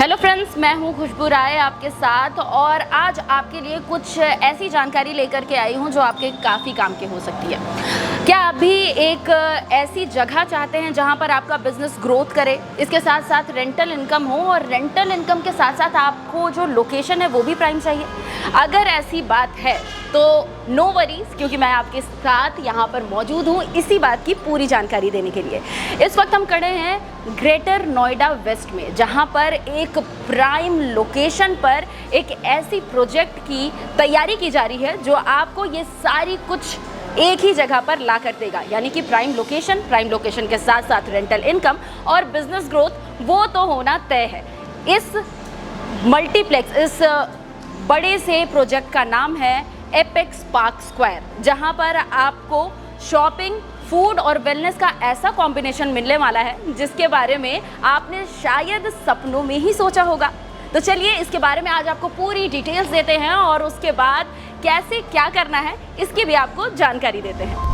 Hello friends, मैं हूं खुशबू राय आपके साथ और आज आपके लिए कुछ ऐसी जानकारी लेकर के आई हूं जो आपके काफ़ी काम की हो सकती है। क्या आप भी एक ऐसी जगह चाहते हैं जहां पर आपका बिजनेस ग्रोथ करे, इसके साथ साथ रेंटल इनकम हो और रेंटल इनकम के साथ साथ आपको जो लोकेशन है वो भी प्राइम चाहिए? अगर ऐसी बात है तो नो वरीज, क्योंकि मैं आपके साथ यहाँ पर मौजूद हूँ इसी बात की पूरी जानकारी देने के लिए। इस वक्त हम खड़े हैं ग्रेटर नोएडा वेस्ट में, जहाँ पर एक प्राइम लोकेशन पर एक ऐसी प्रोजेक्ट की तैयारी की जा रही है जो आपको ये सारी कुछ एक ही जगह पर ला कर देगा, यानी कि प्राइम लोकेशन के साथ साथ रेंटल इनकम और बिजनेस ग्रोथ वो तो होना तय है। इस मल्टीप्लेक्स, इस बड़े से प्रोजेक्ट का नाम है एपेक्स पार्क स्क्वायर, जहां पर आपको शॉपिंग, फूड और वेलनेस का ऐसा कॉम्बिनेशन मिलने वाला है जिसके बारे में आपने शायद सपनों में ही सोचा होगा। तो चलिए इसके बारे में आज आपको पूरी डिटेल्स देते हैं और उसके बाद कैसे क्या करना है इसकी भी आपको जानकारी देते हैं।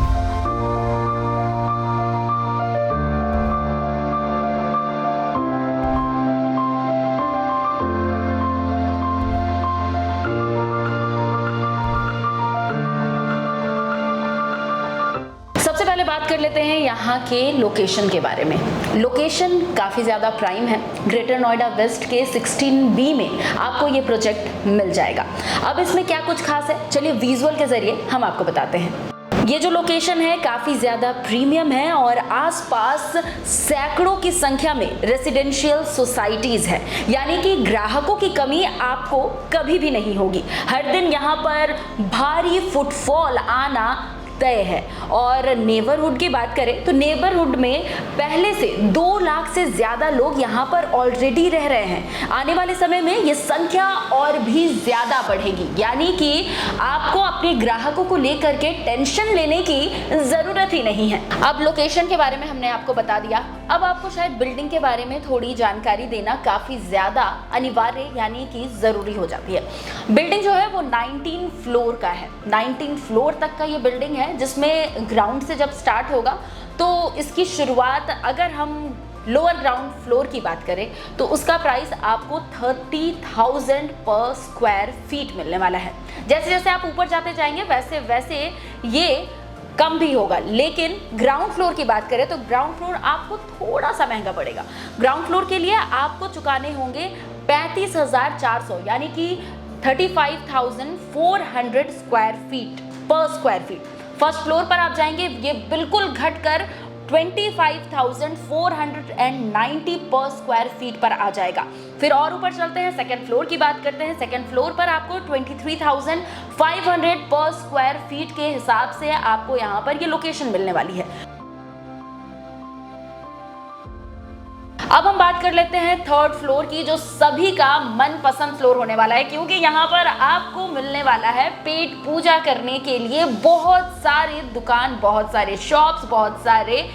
सबसे पहले बात कर लेते हैं यहाँ के लोकेशन के बारे में। लोकेशन काफ़ी ज़्यादा प्राइम है। ग्रेटर नोएडा वेस्ट के 16B में आपको ये प्रोजेक्ट मिल जाएगा। अब इसमें क्या कुछ खास है, चलिए विजुअल के ज़रिए हम आपको बताते हैं। ये जो लोकेशन है काफ़ी ज़्यादा प्रीमियम है और आसपास सैकड़ों की संख्या में रेसिडेंशियल सोसाइटीज़ है, यानी कि ग्राहकों की कमी आपको कभी भी नहीं होगी। हर दिन यहाँ पर भारी फुटफॉल आना तय है। और नेबरहुड की बात करें तो नेबरहुड में पहले से 2 लाख से ज़्यादा लोग यहाँ पर ऑलरेडी रह रहे हैं। आने वाले समय में ये संख्या और भी ज़्यादा बढ़ेगी, यानी कि आपको अपने ग्राहकों को लेकर के टेंशन लेने की ज़रूरत ही नहीं है। अब लोकेशन के बारे में हमने आपको बता दिया, अब आपको शायद बिल्डिंग के बारे में थोड़ी जानकारी देना काफ़ी ज़्यादा अनिवार्य यानी कि ज़रूरी हो जाती है। बिल्डिंग जो है वो 19 फ्लोर का है। 19 फ्लोर तक का ये बिल्डिंग है, जिसमें ग्राउंड से जब स्टार्ट होगा तो इसकी शुरुआत, अगर हम लोअर ग्राउंड फ्लोर की बात करें तो उसका प्राइस आपको 30,000 पर स्क्वायर फीट मिलने वाला है। जैसे जैसे आप ऊपर जाते जाएंगे वैसे वैसे ये कम भी होगा, लेकिन ग्राउंड फ्लोर की बात करें तो ग्राउंड फ्लोर आपको थोड़ा सा महंगा पड़ेगा। ग्राउंड फ्लोर के लिए आपको चुकाने होंगे 35,400, यानी कि 35,400 स्क्वायर फीट पर स्क्वायर फीट। फर्स्ट फ्लोर पर आप जाएंगे ये बिल्कुल घटकर 25,490 पर स्क्वायर फीट पर आ जाएगा। फिर और ऊपर चलते हैं, सेकंड फ्लोर की बात करते हैं। सेकंड फ्लोर पर आपको 23,500 पर स्क्वायर फीट के हिसाब से आपको यहाँ पर ये लोकेशन मिलने वाली है। अब हम बात कर लेते हैं थर्ड फ्लोर की, जो सभी का मनपसंद फ्लोर होने वाला है, क्योंकि यहाँ पर आपको मिलने वाला है पेट पूजा करने के लिए बहुत सारी दुकान, बहुत सारे शॉप्स, बहुत सारे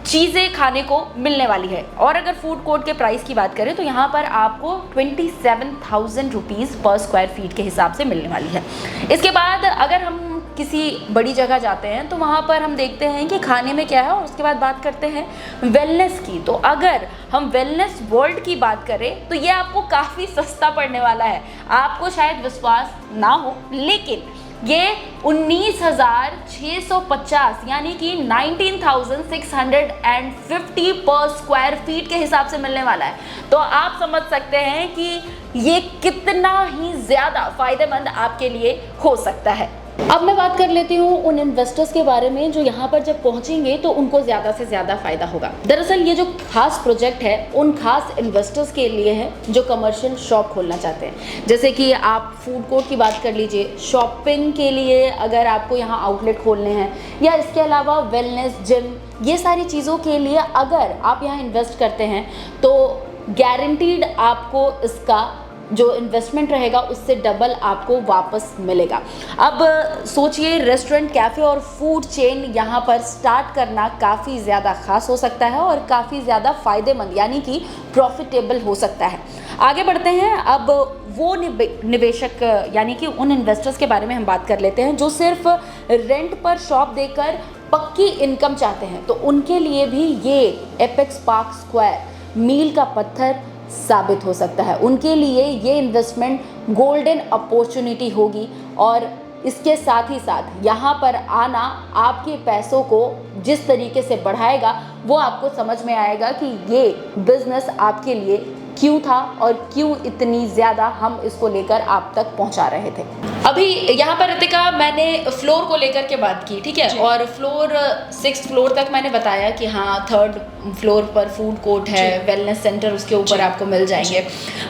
चीज़ें खाने को मिलने वाली है। और अगर फूड कोर्ट के प्राइस की बात करें तो यहाँ पर आपको 27,000 रुपीज़ पर स्क्वायर फीट के हिसाब से मिलने वाली है। इसके बाद अगर हम किसी बड़ी जगह जाते हैं तो वहाँ पर हम देखते हैं कि खाने में क्या है, और उसके बाद बात करते हैं वेलनेस की। तो अगर हम वेलनेस वर्ल्ड की बात करें तो ये आपको काफ़ी सस्ता पड़ने वाला है। आपको शायद विश्वास ना हो, लेकिन ये 19,650 यानी कि 19,650 पर स्क्वायर फीट के हिसाब से मिलने वाला है। तो आप समझ सकते हैं कि ये कितना ही ज़्यादा फायदेमंद आपके लिए हो सकता है। अब मैं बात कर लेती हूँ उन इन्वेस्टर्स के बारे में जो यहाँ पर जब पहुँचेंगे तो उनको ज़्यादा से ज़्यादा फ़ायदा होगा। दरअसल ये जो खास प्रोजेक्ट है उन खास इन्वेस्टर्स के लिए है जो कमर्शियल शॉप खोलना चाहते हैं। जैसे कि आप फूड कोर्ट की बात कर लीजिए, शॉपिंग के लिए अगर आपको यहाँ आउटलेट खोलने हैं, या इसके अलावा वेलनेस, जिम, ये सारी चीज़ों के लिए अगर आप यहाँ इन्वेस्ट करते हैं तो गारंटीड आपको इसका जो इन्वेस्टमेंट रहेगा उससे डबल आपको वापस मिलेगा। अब सोचिए, रेस्टोरेंट, कैफ़े और फूड चेन यहाँ पर स्टार्ट करना काफ़ी ज़्यादा ख़ास हो सकता है और काफ़ी ज़्यादा फ़ायदेमंद यानी कि प्रॉफिटेबल हो सकता है। आगे बढ़ते हैं। अब वो निवेशक यानी कि उन इन्वेस्टर्स के बारे में हम बात कर लेते हैं जो सिर्फ रेंट पर शॉप देकर पक्की इनकम चाहते हैं। तो उनके लिए भी ये एपेक्स पार्क स्क्वायर मील का पत्थर साबित हो सकता है। उनके लिए ये इन्वेस्टमेंट गोल्डन अपॉर्चुनिटी होगी और इसके साथ ही साथ यहाँ पर आना आपके पैसों को जिस तरीके से बढ़ाएगा वो आपको समझ में आएगा कि ये बिजनेस आपके लिए क्यों था और क्यों इतनी ज़्यादा हम इसको लेकर आप तक पहुँचा रहे थे। अभी यहाँ पर रितिका मैंने फ्लोर को लेकर के बात की, ठीक है, और फ्लोर 6th फ्लोर तक मैंने बताया कि हाँ 3rd फ्लोर पर फूड कोर्ट है, वेलनेस सेंटर उसके ऊपर आपको मिल जाएंगे।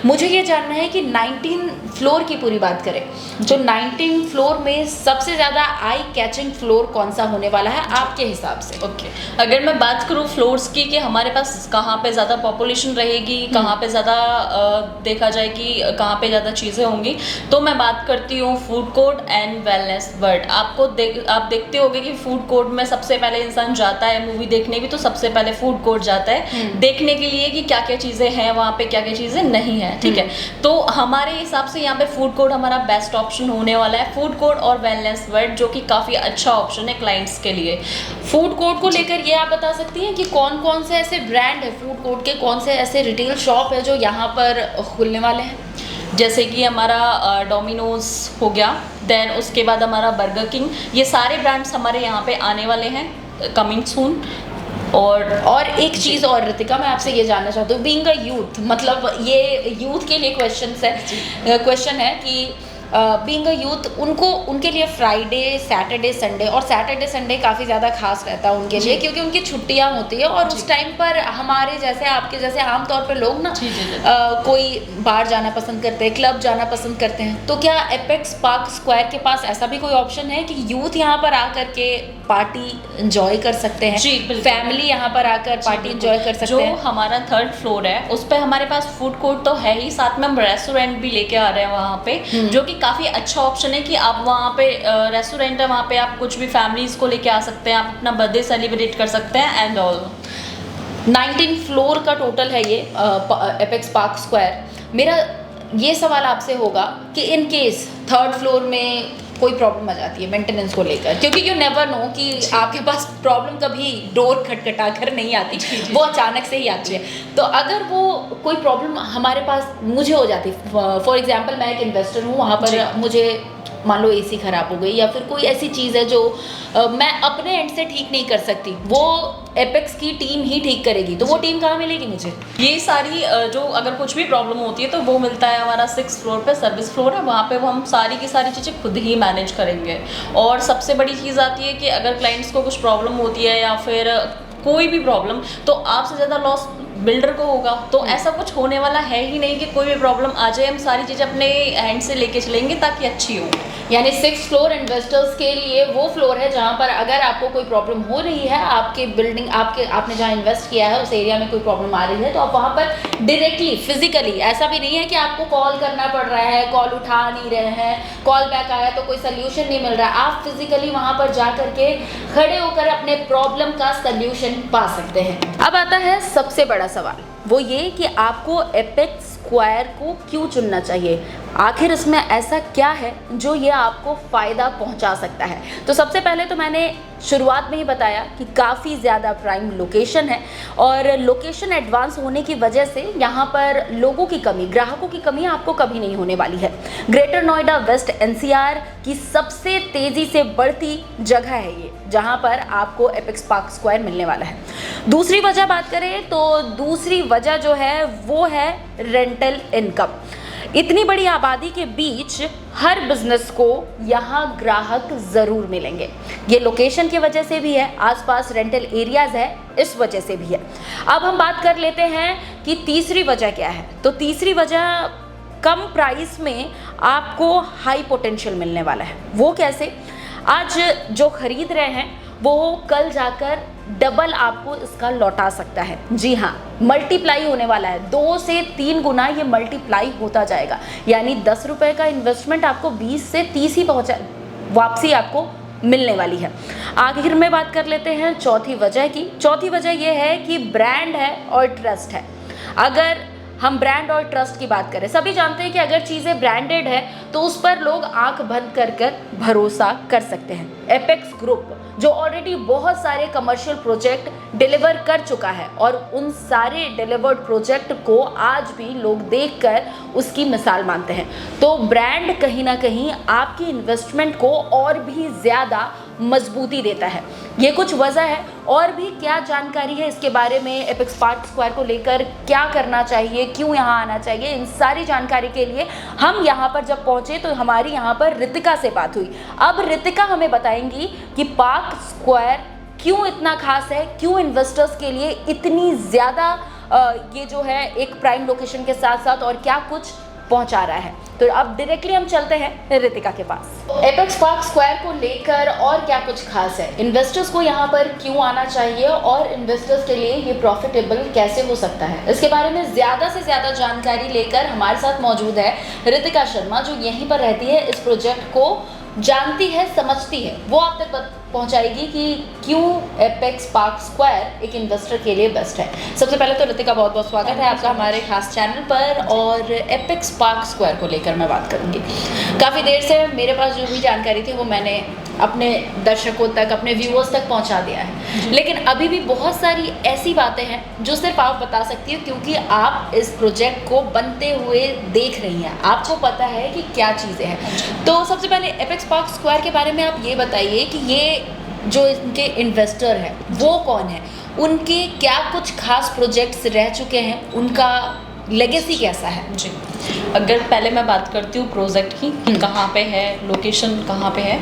मुझे ये जानना है कि 19 फ्लोर की पूरी बात करें तो 19 फ्लोर में सबसे ज़्यादा आई कैचिंग फ्लोर कौन सा होने वाला है आपके हिसाब से? ओके, अगर मैं बात करूँ फ्लोर्स की कि हमारे पास कहाँ पे ज़्यादा पॉपुलेशन रहेगी, कहाँ पे ज़्यादा देखा जाए कि कहाँ पे ज़्यादा चीज़ें होंगी, तो मैं बात करती हूँ food court and wellness world. आप देखते होंगे कि फूड कोर्ट में सबसे पहले इंसान जाता है मूवी देखने भी, तो सबसे पहले फूड कोर्ट जाता है देखने के लिए कि क्या क्या चीज़ें हैं वहाँ पे, क्या क्या चीज़ें नहीं है, ठीक है। तो हमारे हिसाब से यहाँ पे फूड कोर्ट हमारा बेस्ट ऑप्शन होने वाला है, फूड कोर्ट और वेलनेस वर्ल्ड, जो कि काफ़ी अच्छा ऑप्शन है क्लाइंट्स के लिए। फूड कोर्ट को लेकर ये आप बता सकती हैं कि कौन कौन से ऐसे ब्रांड है फूड कोर्ट के, कौन से ऐसे रिटेल शॉप है जो यहाँ पर खुलने वाले हैं? जैसे कि हमारा डोमिनोज हो गया, देन उसके बाद हमारा बर्गर किंग, ये सारे ब्रांड्स हमारे यहाँ पे आने वाले हैं कमिंग सून। और एक चीज़ और रितिका मैं आपसे ये जानना चाहती हूँ, बीइंग अ यूथ, मतलब ये यूथ के लिए क्वेश्चन है कि बीइंग अ यूथ उनके लिए फ्राइडे, सैटरडे, संडे, और सैटरडे संडे काफ़ी ज़्यादा खास रहता है उनके लिए क्योंकि उनकी छुट्टियां होती है और उस टाइम पर हमारे जैसे आपके जैसे आमतौर पर लोग ना कोई बाहर जाना पसंद करते हैं, क्लब जाना पसंद करते हैं। तो क्या एपेक्स पार्क स्क्वायर के पास ऐसा भी कोई ऑप्शन है कि यूथ यहाँ पर आकर के पार्टी एंजॉय कर सकते हैं? जी, फैमिली यहाँ पर आकर पार्टी एंजॉय कर सकते हैं। जो हमारा 3rd फ्लोर है उस पर हमारे पास फूड कोर्ट तो है ही, साथ में हम रेस्टोरेंट भी लेके आ रहे हैं वहाँ पे, जो कि काफ़ी अच्छा ऑप्शन है कि आप वहाँ पे रेस्टोरेंट है, वहाँ पे आप कुछ भी फैमिलीज को लेके आ सकते हैं, आप अपना बर्थडे सेलिब्रेट कर सकते हैं एंड ऑल। 19 फ्लोर का टोटल है ये एपेक्स पार्क स्क्वायर। मेरा ये सवाल आपसे होगा कि इन केस 3rd फ्लोर में कोई प्रॉब्लम आ जाती है मेंटेनेंस को लेकर, क्योंकि यू नेवर नो कि आपके पास प्रॉब्लम कभी डोर खटखटा कर नहीं आती, वो अचानक से ही आती है। तो अगर वो कोई प्रॉब्लम हमारे पास मुझे हो जाती, फॉर एग्जांपल मैं एक इन्वेस्टर हूँ, वहाँ पर मुझे मान लो एसी ख़राब हो गई या फिर कोई ऐसी चीज़ है जो मैं अपने एंड से ठीक नहीं कर सकती, वो एपेक्स की टीम ही ठीक करेगी, तो वो टीम कहाँ मिलेगी मुझे? ये सारी जो अगर कुछ भी प्रॉब्लम होती है तो वो मिलता है हमारा 6th फ्लोर पे, सर्विस फ्लोर है, वहाँ पे वो हम सारी की सारी चीज़ें खुद ही मैनेज करेंगे। और सबसे बड़ी चीज़ आती है कि अगर क्लाइंट्स को कुछ प्रॉब्लम होती है या फिर कोई भी प्रॉब्लम, तो आपसे ज़्यादा लॉस बिल्डर को होगा। तो ऐसा कुछ होने वाला है ही नहीं कि कोई भी प्रॉब्लम आ जाए, हम सारी चीज़ें अपने हैंड से लेके चलेंगे ताकि अच्छी हो। यानी 6th फ्लोर इन्वेस्टर्स के लिए वो फ्लोर है जहाँ पर अगर आपको कोई प्रॉब्लम हो रही है, आपके बिल्डिंग आपने जहाँ इन्वेस्ट किया है उस एरिया में कोई प्रॉब्लम आ रही है, तो आप वहाँ पर डायरेक्टली फिजिकली, ऐसा भी नहीं है कि आपको कॉल करना पड़ रहा है, कॉल उठा नहीं रहे हैं, कॉल बैक आया तो कोई सोल्यूशन नहीं मिल रहा है, आप फिजिकली वहाँ पर जा करके खड़े होकर अपने प्रॉब्लम का सोल्यूशन पा सकते हैं। अब आता है सबसे बड़ा सवाल, वो ये कि आपको एपेक्स स्क्वायर को क्यों चुनना चाहिए, आखिर इसमें ऐसा क्या है जो ये आपको फ़ायदा पहुंचा सकता है? तो सबसे पहले तो मैंने शुरुआत में ही बताया कि काफ़ी ज़्यादा प्राइम लोकेशन है और लोकेशन एडवांस होने की वजह से यहाँ पर लोगों की कमी, ग्राहकों की कमी आपको कभी नहीं होने वाली है। ग्रेटर नोएडा वेस्ट NCR की सबसे तेज़ी से बढ़ती जगह है ये, जहाँ पर आपको एपेक्स पार्क स्क्वायर मिलने वाला है। दूसरी वजह बात करें तो दूसरी वजह जो है वो है रेंटल इनकम। इतनी बड़ी आबादी के बीच हर बिजनेस को यहाँ ग्राहक ज़रूर मिलेंगे। ये लोकेशन की वजह से भी है, आसपास रेंटल एरियाज़ है, इस वजह से भी है। अब हम बात कर लेते हैं कि तीसरी वजह क्या है। तो तीसरी वजह, कम प्राइस में आपको हाई पोटेंशियल मिलने वाला है। वो कैसे? आज जो खरीद रहे हैं वो कल जाकर डबल आपको इसका लौटा सकता है। जी हाँ, मल्टीप्लाई होने वाला है, 2 से 3 गुना ये मल्टीप्लाई होता जाएगा। यानी 10 रुपये का इन्वेस्टमेंट आपको 20 से 30 ही वापसी आपको मिलने वाली है। आखिर में बात कर लेते हैं चौथी वजह की। चौथी वजह ये है कि ब्रांड है और ट्रस्ट है। अगर हम ब्रांड और ट्रस्ट की बात करें, सभी जानते हैं कि अगर चीज़ें ब्रांडेड है तो उस पर लोग आंख बंद कर भरोसा कर सकते हैं। एपेक्स ग्रुप जो ऑलरेडी बहुत सारे कमर्शियल प्रोजेक्ट डिलीवर कर चुका है और उन सारे डिलीवर्ड प्रोजेक्ट को आज भी लोग देखकर उसकी मिसाल मानते हैं। तो ब्रांड कहीं ना कहीं आपकी इन्वेस्टमेंट को और भी ज़्यादा मजबूती देता है। ये कुछ वजह है। और भी क्या जानकारी है इसके बारे में, एपेक्स पार्क स्क्वायर को लेकर क्या करना चाहिए, क्यों यहाँ आना चाहिए, इन सारी जानकारी के लिए हम यहाँ पर जब पहुँचे तो हमारी यहाँ पर ऋतिका से बात हुई। अब ऋतिका हमें बताएंगी कि पार्क स्क्वायर क्यों इतना खास है, क्यों इन्वेस्टर्स के लिए इतनी ज़्यादा ये जो है एक प्राइम लोकेशन के साथ साथ और क्या कुछ पहुंचा रहा है। तो अब डायरेक्टली हम चलते हैं ऋतिका के पास। एपेक्स पार्क स्क्वायर को लेकर और क्या कुछ खास है, इन्वेस्टर्स को यहाँ पर क्यों आना चाहिए और इन्वेस्टर्स के लिए ये प्रॉफिटेबल कैसे हो सकता है, इसके बारे में ज़्यादा से ज़्यादा जानकारी लेकर हमारे साथ मौजूद है ऋतिका शर्मा, जो यहीं पर रहती है, इस प्रोजेक्ट को जानती है, समझती है। वो आप तक पहुंचाएगी कि क्यों एपेक्स पार्क स्क्वायर एक इन्वेस्टर के लिए बेस्ट है। सबसे पहले तो ऋतिका बहुत बहुत स्वागत है आपका हमारे खास चैनल पर। और एपेक्स पार्क स्क्वायर को लेकर मैं बात करूंगी। काफ़ी देर से मेरे पास जो भी जानकारी थी वो मैंने अपने दर्शकों तक, अपने व्यूअर्स तक पहुंचा दिया है, लेकिन अभी भी बहुत सारी ऐसी बातें हैं जो सिर्फ आप बता सकती हो क्योंकि आप इस प्रोजेक्ट को बनते हुए देख रही हैं, आपको पता है कि क्या चीज़ें हैं। तो सबसे पहले एपेक्स पार्क स्क्वायर के बारे में आप ये बताइए कि ये जो इनके इन्वेस्टर हैं वो कौन है, उनके क्या कुछ खास प्रोजेक्ट्स रह चुके हैं, उनका लेगेसी कैसा है। जी, अगर पहले मैं बात करती हूँ प्रोजेक्ट की कि कहाँ पे है, लोकेशन कहाँ पे है।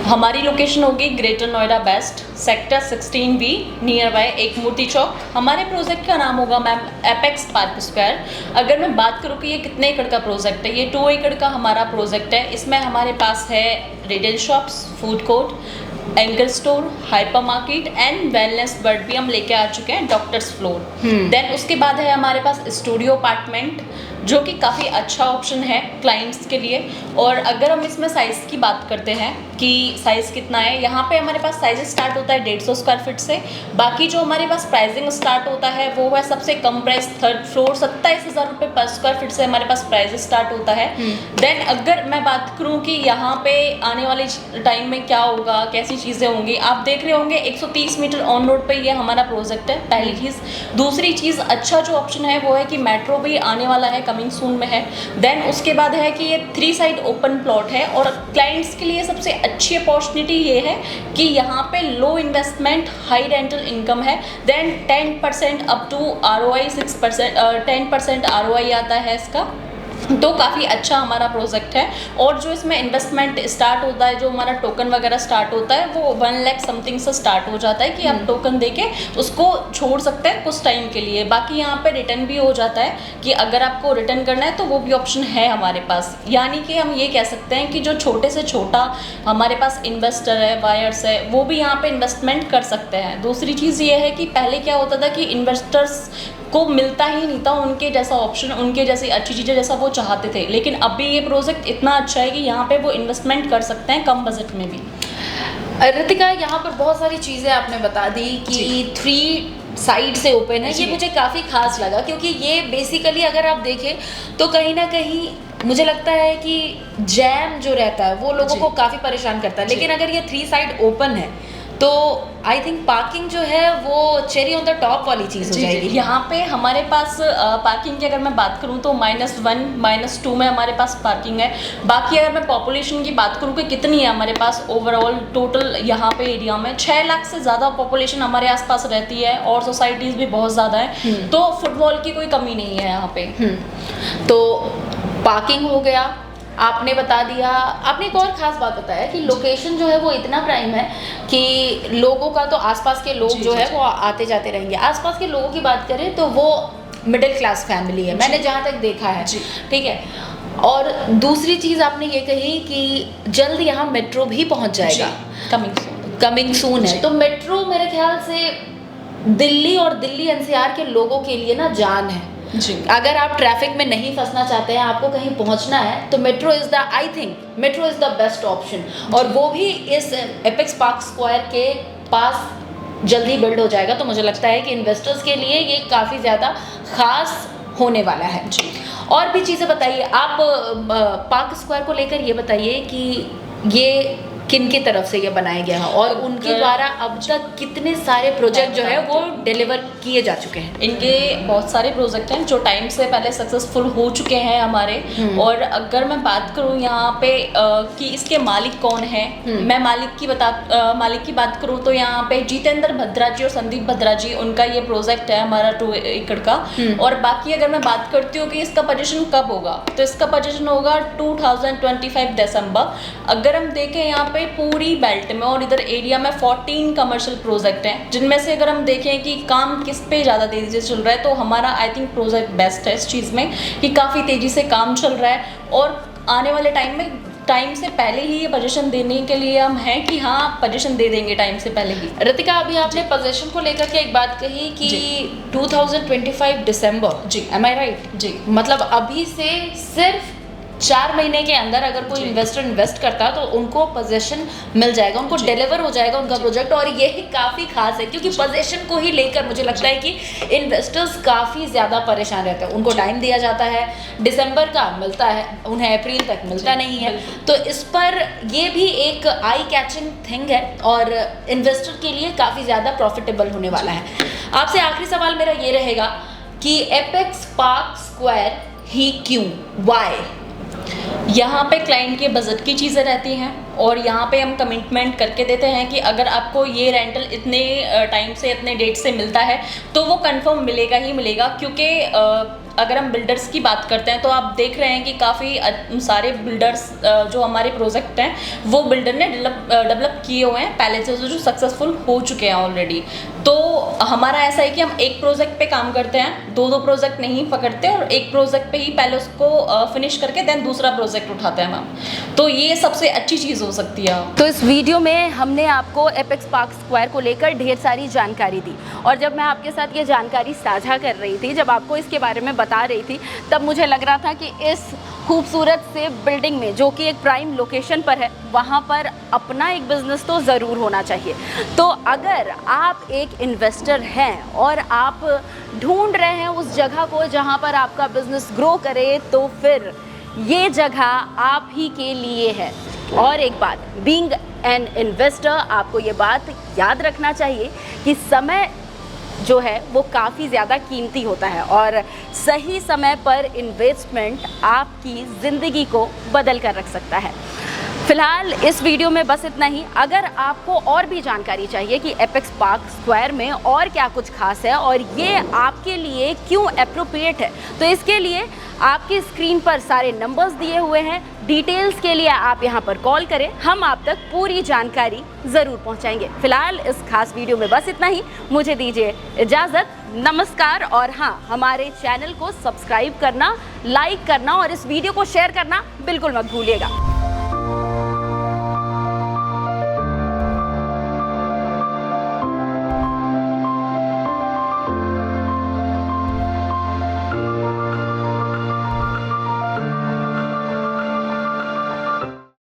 हमारी लोकेशन होगी greater Noida west, sector 16B, near by एक मूर्ति चौक। हमारे प्रोजेक्ट का नाम होगा मैम एपेक्स पार्क स्क्वायर। अगर मैं बात करूँ कि ये कितने एकड़ का प्रोजेक्ट है, ये 2 एकड़ का हमारा प्रोजेक्ट है। इसमें हमारे पास है retail shops, food court, anchor store, hyper market and wellness bird भी हम लेके आ चुके हैं, डॉक्टर्स फ्लोर। देन उसके बाद है हमारे पास स्टूडियो अपार्टमेंट, जो कि काफ़ी अच्छा ऑप्शन है क्लाइंट्स के लिए। और अगर हम इसमें साइज़ की बात करते हैं कि साइज़ कितना है, यहाँ पे हमारे पास साइज स्टार्ट होता है 150 स्क्वायर फीट से। बाकी जो हमारे पास प्राइसिंग स्टार्ट होता है वो है सबसे कम प्राइस 3rd फ्लोर 27,000 रुपये पर स्क्वायर फीट से हमारे पास प्राइस स्टार्ट होता है। देन अगर मैं बात करूँ कि यहाँ पे आने वाले टाइम में क्या होगा, कैसी चीज़ें होंगी, आप देख रहे होंगे 130 मीटर ऑन रोड पे ये हमारा प्रोजेक्ट है, पहली चीज़। दूसरी चीज़, अच्छा जो ऑप्शन है वो है कि मेट्रो भी आने वाला है, कमिंग सून में है। देन उसके बाद है कि ये 3 साइड ओपन प्लॉट है और क्लाइंट्स के लिए सबसे अच्छी अपॉर्चुनिटी ये है कि यहाँ पे low investment, high rental income है। Then 10% up to ROI 6%, 10% ROI आता है इसका। तो काफ़ी अच्छा हमारा प्रोजेक्ट है। और जो इसमें इन्वेस्टमेंट स्टार्ट होता है, जो हमारा टोकन वगैरह स्टार्ट होता है, वो 1 लाख समथिंग से स्टार्ट हो जाता है कि आप टोकन देके उसको छोड़ सकते हैं कुछ टाइम के लिए। बाकी यहाँ पे रिटर्न भी हो जाता है कि अगर आपको रिटर्न करना है तो वो भी ऑप्शन है हमारे पास। यानी कि हम ये कह सकते हैं कि जो छोटे से छोटा हमारे पास इन्वेस्टर है, बायर्स है, वो भी यहाँ पे इन्वेस्टमेंट कर सकते हैं। दूसरी चीज़ ये है कि पहले क्या होता था कि इन्वेस्टर्स को मिलता ही नहीं था उनके जैसा ऑप्शन, उनके जैसी अच्छी चीज़ें जैसा वो चाहते थे। लेकिन अभी ये प्रोजेक्ट इतना अच्छा है कि यहाँ पे वो इन्वेस्टमेंट कर सकते हैं कम बजट में भी। ऋतिका, यहाँ पर बहुत सारी चीज़ें आपने बता दी कि 3 साइड से ओपन है, ये मुझे काफ़ी खास लगा क्योंकि ये बेसिकली अगर आप देखें तो कहीं ना कहीं मुझे लगता है कि जैम जो रहता है वो लोगों को काफ़ी परेशान करता है। लेकिन अगर ये 3 साइड ओपन है तो आई थिंक पार्किंग जो है वो चेरी ऑन द टॉप वाली चीज़ हो जाएगी। यहाँ पे हमारे पास पार्किंग की अगर मैं बात करूँ तो -1, -2 में हमारे पास पार्किंग है। बाकी अगर मैं पॉपुलेशन की बात करूँ कि कितनी है हमारे पास ओवरऑल टोटल यहाँ पे एरिया में 6 लाख से ज़्यादा पॉपुलेशन हमारे आसपास रहती है और सोसाइटीज़ भी बहुत ज़्यादा है। तो फुटबॉल की कोई कमी नहीं है यहाँ पे। तो पार्किंग हो गया, आपने बता दिया। आपने एक और ख़ास बात बताया कि लोकेशन जो है वो इतना प्राइम है कि लोगों का तो आसपास के लोग जो है वो आते जाते रहेंगे। आसपास के लोगों की बात करें तो वो मिडिल क्लास फैमिली है, मैंने जहाँ तक देखा है, ठीक है। और दूसरी चीज़ आपने ये कही कि जल्द यहाँ मेट्रो भी पहुँच जाएगा, कमिंग सून है। तो मेट्रो मेरे ख्याल से दिल्ली और दिल्ली NCR के लोगों के लिए ना जान है। अगर आप ट्रैफिक में नहीं फंसना चाहते हैं, आपको कहीं पहुंचना है, तो metro is the, I think metro is the best option. और वो भी इस एपेक्स पार्क स्क्वायर के पास जल्दी बिल्ड हो जाएगा। तो मुझे लगता है कि इन्वेस्टर्स के लिए ये काफ़ी ज़्यादा ख़ास होने वाला है। जी। और भी चीज़ें बताइए आप, पार्क स्क्वायर को लेकर ये बताइए कि ये किन की तरफ से ये बनाया गया है और उनके द्वारा अब तक कितने सारे प्रोजेक्ट जो है वो डिलीवर किए जा चुके हैं। इनके बहुत सारे प्रोजेक्ट हैं जो टाइम से पहले सक्सेसफुल हो चुके हैं हमारे। और अगर मैं बात करूं यहाँ पे कि इसके मालिक कौन है, मैं मालिक की बात करूं तो यहाँ पे जितेंद्र भद्रा जी और संदीप भद्रा जी, उनका ये प्रोजेक्ट है हमारा 2 एकड़ का। और बाकी अगर मैं बात करती हूँ कि इसका पोजीशन कब होगा, तो इसका पोजीशन होगा 2025 दिसंबर। अगर हम देखें यहाँ पे पूरी बेल्ट में और इधर एरिया में 14 कमर्शियल प्रोजेक्ट हैं, जिनमें से अगर हम देखें कि काम किस पे ज़्यादा तेज़ी से चल रहा है, तो हमारा आई थिंक प्रोजेक्ट बेस्ट है इस चीज़ में कि काफ़ी तेज़ी से काम चल रहा है। और आने वाले टाइम से पहले ही ये पोजीशन देने के लिए हम हैं कि हाँ पोजीशन दे देंगे टाइम से पहले ही। रितिका, अभी आपने पोजीशन को लेकर के एक बात कही कि 2025 दिसंबर, जी, एम आई राइट? जी, मतलब अभी से सिर्फ 4 महीने के अंदर अगर कोई इन्वेस्टर इन्वेस्ट करता तो उनको पोजीशन मिल जाएगा, उनको डिलीवर हो जाएगा उनका प्रोजेक्ट। और ये काफ़ी खास है क्योंकि पोजीशन को ही लेकर मुझे लगता है कि इन्वेस्टर्स काफ़ी ज़्यादा परेशान रहते हैं। उनको टाइम दिया जाता है, दिसंबर का मिलता है, उन्हें अप्रैल तक मिलता नहीं है। तो इस पर ये भी एक आई कैचिंग थिंग है और इन्वेस्टर के लिए काफ़ी ज़्यादा प्रॉफिटेबल होने वाला है। आपसे आखिरी सवाल मेरा ये रहेगा कि एपेक्स पार्क स्क्वायर ही क्यों, वाई? यहाँ पे क्लाइंट के बजट की चीज़ें रहती हैं और यहाँ पे हम कमिटमेंट करके देते हैं कि अगर आपको ये रेंटल इतने टाइम से इतने डेट से मिलता है तो वो कंफर्म मिलेगा ही मिलेगा। क्योंकि अगर हम बिल्डर्स की बात करते हैं तो आप देख रहे हैं कि काफ़ी सारे बिल्डर्स जो हमारे प्रोजेक्ट हैं वो बिल्डर ने डेवलप किए हुए हैं पहले से, जो सक्सेसफुल हो चुके हैं ऑलरेडी। तो हमारा ऐसा है कि हम एक प्रोजेक्ट पे काम करते हैं, 2 प्रोजेक्ट नहीं पकड़ते और एक प्रोजेक्ट पे ही पहले उसको फिनिश करके देन दूसरा प्रोजेक्ट उठाते हैं हम। तो ये सबसे अच्छी चीज़ हो सकती है। तो इस वीडियो में हमने आपको एपेक्स पार्क स्क्वायर को लेकर ढेर सारी जानकारी दी और जब मैं आपके साथ ये जानकारी साझा कर रही थी, जब आपको इसके बारे में बता रही थी, तब मुझे लग रहा था कि इस खूबसूरत से बिल्डिंग में जो कि एक प्राइम लोकेशन पर है, वहाँ पर अपना एक बिज़नेस तो ज़रूर होना चाहिए। तो अगर आप एक इन्वेस्टर हैं और आप ढूंढ रहे हैं उस जगह को जहाँ पर आपका बिज़नेस ग्रो करे, तो फिर ये जगह आप ही के लिए है। और एक बात, बीइंग एन इन्वेस्टर, आपको ये बात याद रखना चाहिए कि समय जो है वो काफ़ी ज़्यादा कीमती होता है और सही समय पर इन्वेस्टमेंट आपकी ज़िंदगी को बदल कर रख सकता है। फिलहाल इस वीडियो में बस इतना ही। अगर आपको और भी जानकारी चाहिए कि एपेक्स पार्क स्क्वायर में और क्या कुछ खास है और ये आपके लिए क्यों एप्रोप्रिएट है, तो इसके लिए आपकी स्क्रीन पर सारे नंबर्स दिए हुए हैं। डिटेल्स के लिए आप यहाँ पर कॉल करें, हम आप तक पूरी जानकारी ज़रूर पहुँचाएंगे। फिलहाल इस खास वीडियो में बस इतना ही। मुझे दीजिए इजाज़त, नमस्कार। और हाँ, हमारे चैनल को सब्सक्राइब करना, लाइक करना और इस वीडियो को शेयर करना बिल्कुल मत भूलिएगा।